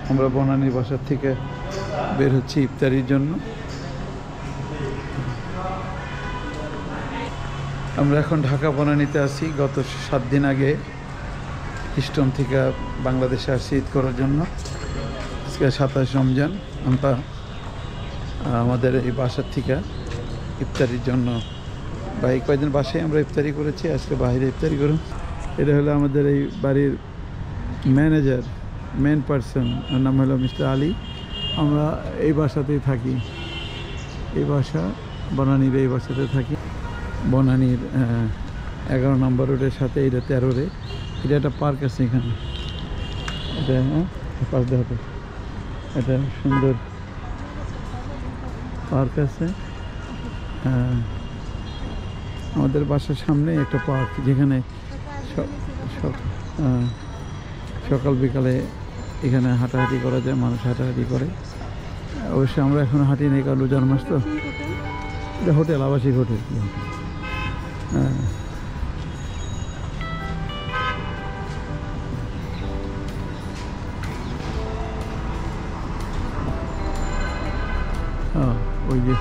আমরা বনানীর বাসার থেকে বের হচ্ছি ইফতারির জন্য। আমরা এখন ঢাকা বনানীতে আছি। গত 7 দিন আগে হিস্টন থেকে বাংলাদেশে আসছি ঈদ করার জন্য। আজকে 27 রমজান। আমরা আমাদের এই বাসার থেকে ইফতারির জন্য এই কয়েকদিন বাসায় আমরা ইফতারি করেছি, আজকে বাইরে ইফতারি করুন। এটা হলো আমাদের এই বাড়ির ম্যানেজার, মেন পারসন, ওর নাম হলো মিস্টার আলী। আমরা এই বাসাতেই থাকি, এই বাসা বনানীর এই বাসাতে থাকি। বনানীর 11 নম্বর রোডের সাথে এটা 13 এটা একটা পার্ক আছে এখানে, এটা পাশ দেখাতে, এটা সুন্দর পার্ক আছে। আমাদের বাসার সামনে একটা পার্ক, যেখানে সকাল বিকালে এখানে হাঁটাহাঁটি করা যায়, মানুষ হাঁটাহাঁটি করে। অবশ্যই আমরা এখন হাঁটি নেই, কারণ রোজার মাস তো। এটা হোটেল, আবাসিক হোটেল। ওই যে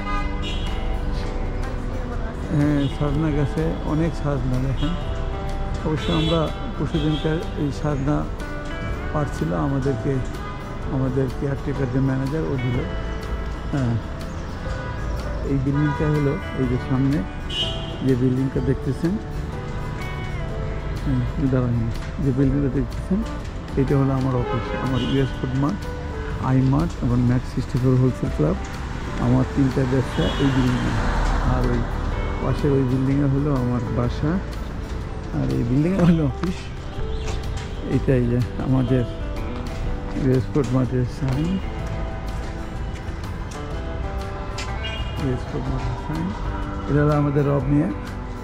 সাজনা গাছে অনেক সাজনা দেখেন। অবশ্য আমরা পরশুদিনকার এই সাজনা পারছিল আমাদের কেয়ারটেকার যে ম্যানেজার ও দিল। এই বিল্ডিংটা হলো এই যে সামনে যে বিল্ডিংটা দেখতেছেন, যে বিল্ডিংটা দেখতেছেন, এটা হলো আমার অফিস। আমার US food mart, I mart এবং ম্যাক্স 64 হোলসেল ক্লাব, আমার 3টা ব্যবসা এই বিল্ডিংয়ে। আর ওই পাশের ওই বিল্ডিংয়ে হলো আমার বাসা, আর এই বিল্ডিংয়ে হলো অফিস। এটাই যে আমাদের ইউএস ফুড মার্টের সাইন, ইউএস ফুড মার্টের সাইন। এটা হলো আমাদের রব নিয়ে,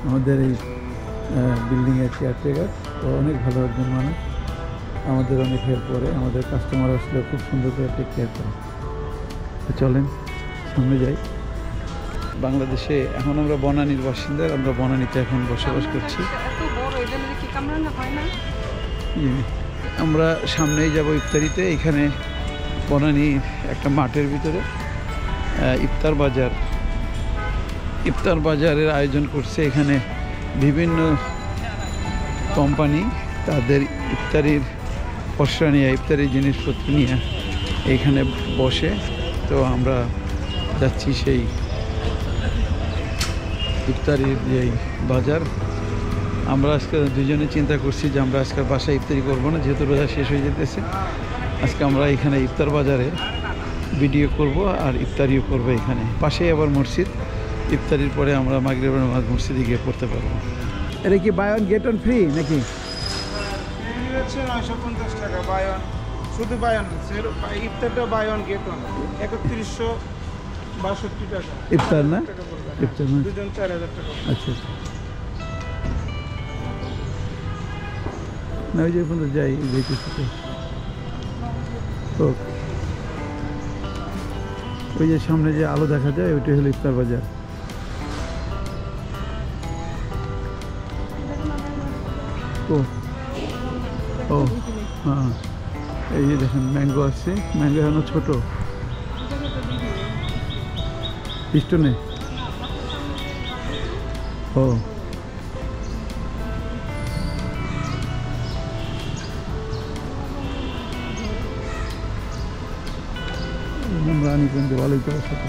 আমাদের এই বিল্ডিংয়ের কেয়ারটেকার। ও অনেক ভালো একজন মানুষ, আমাদের অনেক হেল্প করে। আমাদের কাস্টমার আসলে খুব সুন্দর করে টেক কেয়ার করে। চলেন সামনে যাই। বাংলাদেশে এখন আমরা বনানীর বাসিন্দা, আমরা বনানীতে এখন বসবাস করছি। আমরা সামনেই যাব ইফতারিতে। এখানে বনানীর একটা মাঠের ভিতরে ইফতার বাজারের আয়োজন করছে। এখানে বিভিন্ন কোম্পানি তাদের ইফতারির পসরা নিয়ে, ইফতারির জিনিসপত্র নিয়ে এখানে বসে। তো আমরা যাচ্ছি সেই ইফতারির যেই বাজার। আমরা আজকে দুজনে চিন্তা করছি যে আমরা আজকে বাসায় ইফতারি করবো না, যেহেতু রোজা শেষ হয়ে যেতেছে। আজকে আমরা এখানে ইফতার বাজারে ভিডিও করব আর ইফতারিও করবো। এখানে পাশেই আবার মসজিদ। ইফতারির পরে আমরা মাগরিবের নামাজ মসজিদে গিয়ে পড়তে পারবো। এটা কি buy one get one free নাকি? 950 টাকা বাই ওয়ান, শুধু বাই ওয়ান। ইফতারটা বাই ওয়ান গেট ওয়ান 3162 টাকা ইফতার না? ইফতার না, দুজন 4000 টাকা। আচ্ছা না, ওই যে পর্যন্ত যাই দেখতেছি। ওই যে সামনে যে আলো দেখা যায়, ওইটাই হলো ইফতার বাজার। ও হ্যাঁ, এই যে দেখেন ম্যাঙ্গো আসছে। ম্যাঙ্গো এখনো ছোট, স্টোনে। ও রানী কিন্তু ভালোই তো সাথে।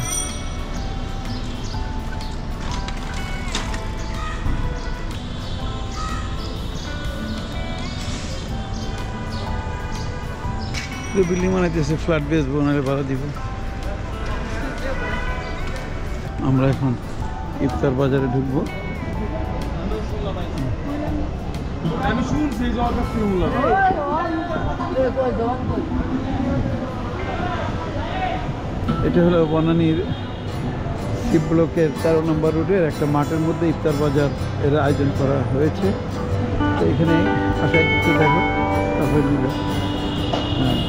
বিল্ডিং বানাইতেছে, ফ্ল্যাট বেস বানালে ভাড়া দিব। আমরা এখন ইফতার বাজারে ঢুকবো। এটা হলো বনানীর সি ব্লকের 13 নম্বর রোডের একটা মাঠের মধ্যে ইফতার বাজার এর আয়োজন করা হয়েছে। তো এখানে আসায় কিছু দেখো, তারপরে দিবে। হ্যাঁ,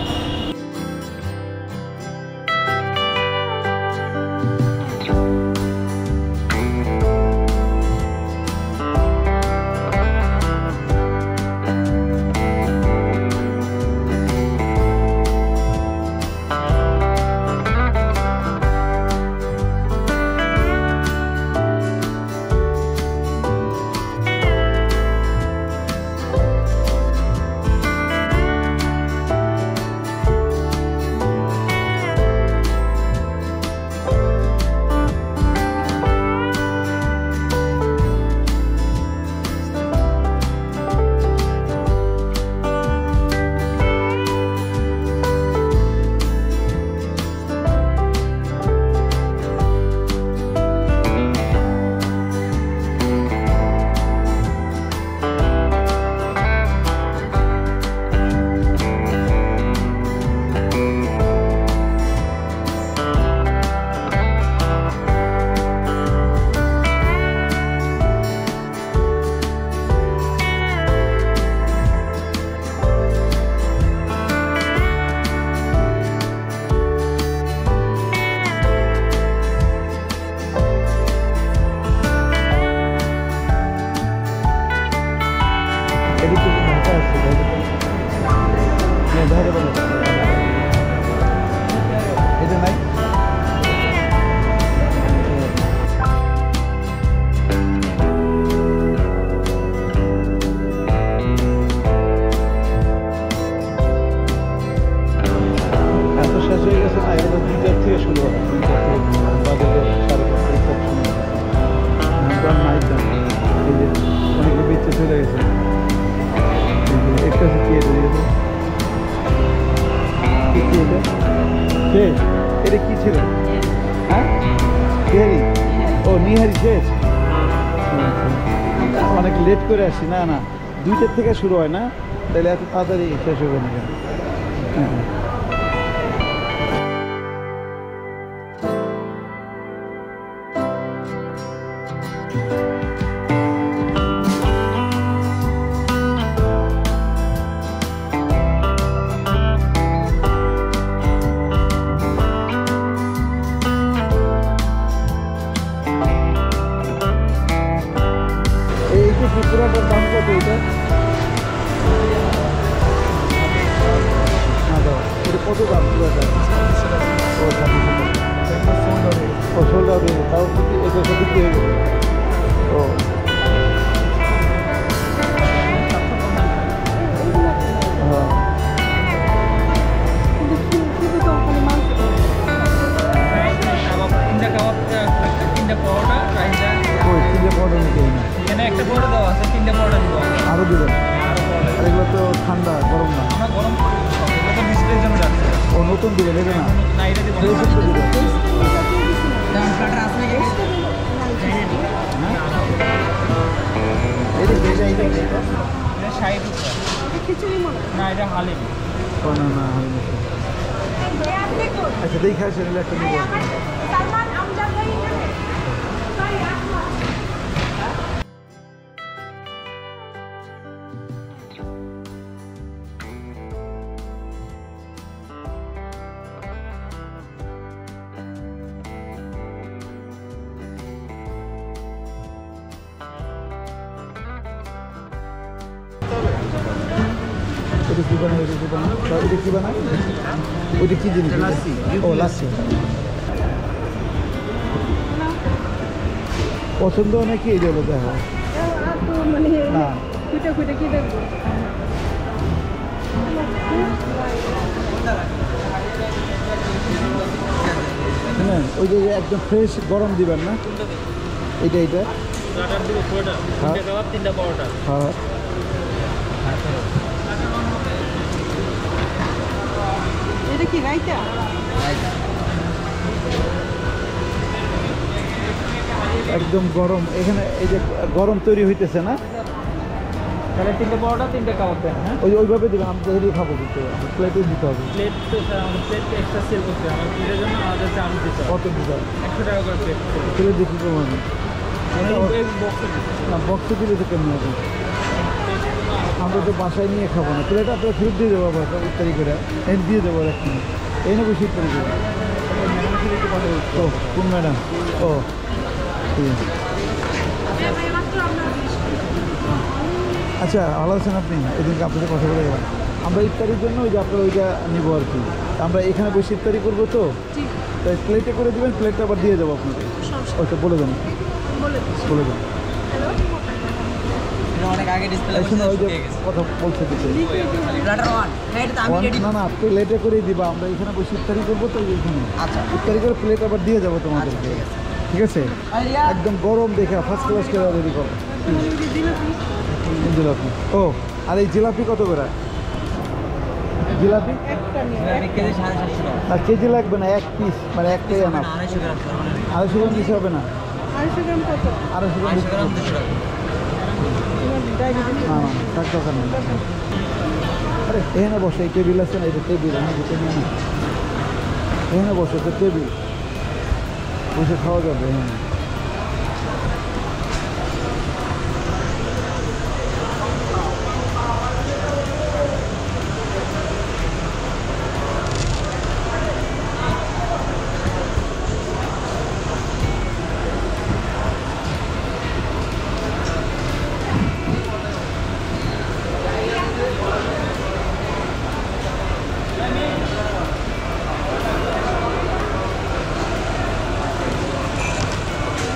শেষ হয়ে গেছে না, এগুলো 2টার থেকে শুরু হয়, 2টার থেকে বাজে 5:30 সময় নাইট দাম। এই যে অনেকে বেঁচে চলে গেছে। একটা হচ্ছে কি এটা দিয়ে কি এটা শেষ, এটা কি ছিল? হ্যাঁ নিহারি, ও নিহারি শেষ। অনেক লেট করে আসি, না না 2টার থেকে শুরু হয় না, তাহলে এত তাড়াতাড়ি শেষ হবে না কেন? হ্যাঁ পুরোটার দাম কত এটা? এটা কত দাম পুরোটা? ও সোল্ড আউট হয়ে তাও এটা সব বিক্রি হয়ে গেছে। ও হ্যাঁ আরো দেবেন, আর এগুলো তো ঠান্ডা গরম না, ও নতুন দিবে নেবে না, আচ্ছা দেখে আসে নিলে একটা নিব। ওটা কি বানায়, ওটা কি বানায়, ওটা কি বানায়, ওটা কি জিনিস? ও লাসি পছন্দ নাকি? এই হলো দেখা না হ্যাঁ, ওই যে একদম ফ্রেশ গরম দিবেন না, এটা এটা হ্যাঁ এটা কি রাইতা? একদম গরম, এখানে এই যে গরম তৈরি হইতেছে না, তাহলে 3টে পরোটা 3টে কাবাব দেন। হ্যাঁ ওই ওইভাবে দেবেন, আমি তৈরি খাবো কিন্তু প্লেটে দিতে হবে। প্লেট তো আমাদের প্লেট এক্সট্রা সেল করতে হবে, আমার প্লেটের জন্য আমাদের চার্জ দিতে হবে। কত দিতে হবে? 100 টাকা করে প্লেট। প্লেট দেখি কেমন হবে বক্সে না, বক্সে দিলে তো কেমন হবে? আমরা তো বাসায় নিয়ে খাবো না, প্লেট আপনার ফেরত দিয়ে দেবো আবার ইত্যাদি করে এনে দিয়ে দেবো একদিন, এই নেবো শীত করে দেবো। ও কোন ম্যাডাম? ও ঠিক আছে, আচ্ছা ভালো আছেন আপনি? এদিনকে আপনাদের কথা বলে গেলাম, আমরা ইফতারির জন্য ওই যে আপনার ওইটা নিবো আর কি, আমরা এখানে বসে ইফতারি করবো তো, তাই প্লেটে করে দেবেন, প্লেটটা আবার দিয়ে দেবো আপনাকে। ওইটা বলে দেন, বলে দেন। অনেক আগে ডিসপ্লে শোনো, ওই যে কথা বলতে দিচ্ছে না না, প্লেটে করেই দিবা, আমরা এখানে বসে ইফতারি করবো তো এইখানে। আচ্ছা ইফতারি করে প্লেট আবার দিয়ে যাবো তোমাদেরকে, ঠিক আছে? একদম গরম দেখে ফার্স্ট ক্লাস করে রেডি করো। জিলাপি, ও আর এই জিলাপি কত করে? জিলাপি না কেজি লাগবে না, এক পিস মানে একটাই আনা, 250 গ্রাম দিতে হবে না, 250 গ্রাম না না থাক দরকার নেই। আরে এখানে বসে, এই টেবিল আছে না, এটা টেবিল, আমি টেবিল না, এখানে বসে তো টেবিল, বসে খাওয়া যাবে এখানে।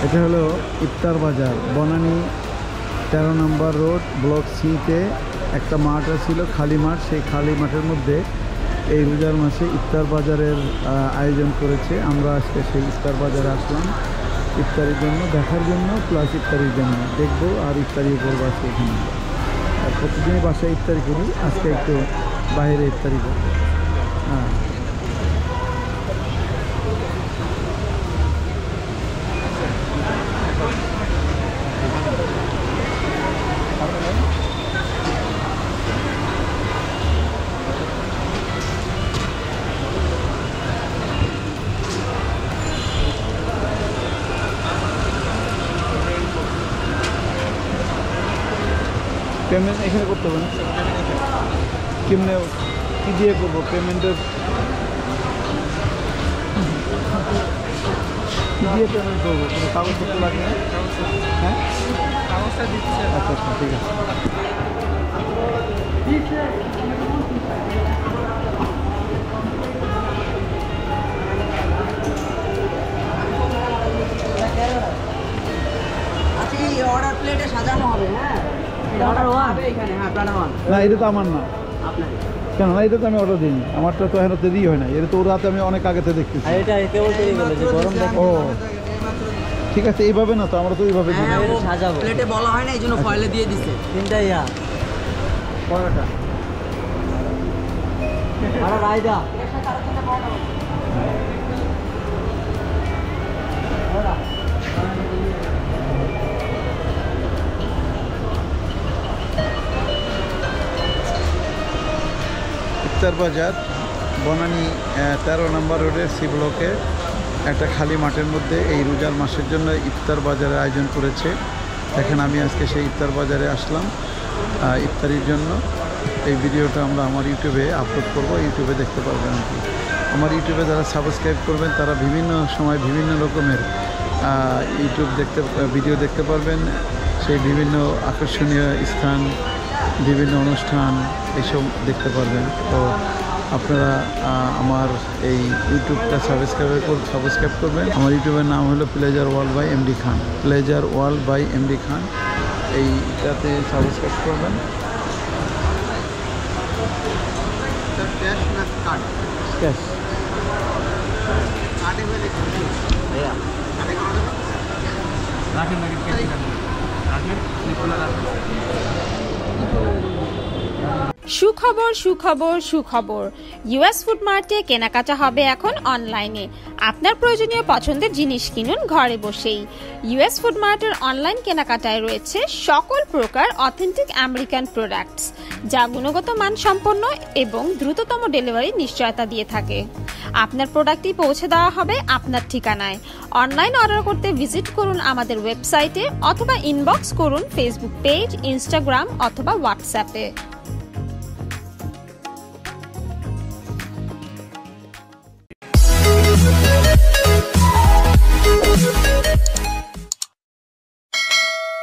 এটা হলো ইফতার বাজার, বনানী 13 নম্বর রোড, ব্লক সিতে একটা মাঠ ছিল, খালি মাঠ, সেই খালি মাঠের মধ্যে এই রোজার মাসে ইফতার বাজারের আয়োজন করেছে। আমরা আজকে সেই ইফতার বাজারে আসলাম ইফতারির জন্য, দেখার জন্য, প্লাস ইফতারির জন্য দেখবো আর ইফতারিও করবো আজকে এখানে। আর প্রতিদিনই বাসায় ইফতারি করি, আজকে একটু বাইরে ইফতারি করি। হ্যাঁ, পেমেন্ট এখানে করতে হবে না? কেমনে কী দিয়ে করবো পেমেন্টের? কী দিয়ে পেমেন্ট করবো? কোনো কাগজপত্র লাগবে না? হ্যাঁ, কাগজটা দিচ্ছে। আচ্ছা আচ্ছা, ঠিক আছে। আচ্ছা এই অর্ডার প্লেটে সাজানো হবে। হ্যাঁ, অর্ডার 1 এখানে। হ্যাঁ, প্ল্যাটার 1 না, এটা তো আমার না। আপনার কেন না, এটা তো আমি অর্ডার দিইনি, আমারটা তো এখন দেরি হয় না। এটা তো ওর হাতে আমি অনেক আগেতে দেখতেছি। আর এটা কেবল তৈরি করলে যে গরম দেখে। ও ঠিক আছে, এইভাবে না তো, আমরা তো এইভাবে দিই। হ্যাঁ, ও সাজাবো। প্লেটে বলা হয় না, এইজন্য ফয়েলে দিয়ে দিছে। তিনটা ইয়া পরোটা আর রায়তা। ইফতার বাজার বনানী 13 নম্বর রোডের সি ব্লকে একটা খালি মাঠের মধ্যে এই রোজার মাসের জন্য ইফতার বাজারের আয়োজন করেছে। এখন আমি আজকে সেই ইফতার বাজারে আসলাম ইফতারির জন্য। এই ভিডিওটা আমরা আমার ইউটিউবে আপলোড করব, ইউটিউবে দেখতে পারবেন আর কি। আমার ইউটিউবে যারা সাবস্ক্রাইব করবেন তারা বিভিন্ন সময় বিভিন্ন রকমের ভিডিও দেখতে পারবেন। সেই বিভিন্ন আকর্ষণীয় স্থান, বিভিন্ন অনুষ্ঠান এসব দেখতে পারবেন। তো আপনারা আমার এই ইউটিউবটা সাবস্ক্রাইব করবেন। আমার ইউটিউবের নাম হলো pleasure world by MD Khan, pleasure world by MD Khan. এইটাতে সাবস্ক্রাইব করবেন। ক্যাশ না কার্ড? ক্যাশ। কার্ডে হয়ে দেখুন ভাইয়া। কার্ডে করা যাবে? রাখেন না, কেটে রাখেন, নিকোলা রাখেন। সুখবর সুখবর সুখবর, ইউএস ফুড মার্টে কেনাকাটা হবে এখন অনলাইনে। আপনার প্রয়োজনীয় পছন্দের জিনিস কিনুন ঘরে বসেই। ইউএস ফুড মার্টের অনলাইন কেনাকাটায় রয়েছে সকল প্রকার অথেন্টিক আমেরিকান প্রোডাক্টস, যা গুণগত মানসম্পন্ন এবং দ্রুততম ডেলিভারি নিশ্চয়তা দিয়ে থাকে। আপনার প্রোডাক্টটি পৌঁছে দেওয়া হবে আপনার ঠিকানায়। অনলাইন অর্ডার করতে ভিজিট করুন আমাদের ওয়েবসাইটে অথবা ইনবক্স করুন ফেসবুক পেজ, ইনস্টাগ্রাম অথবা হোয়াটসঅ্যাপে।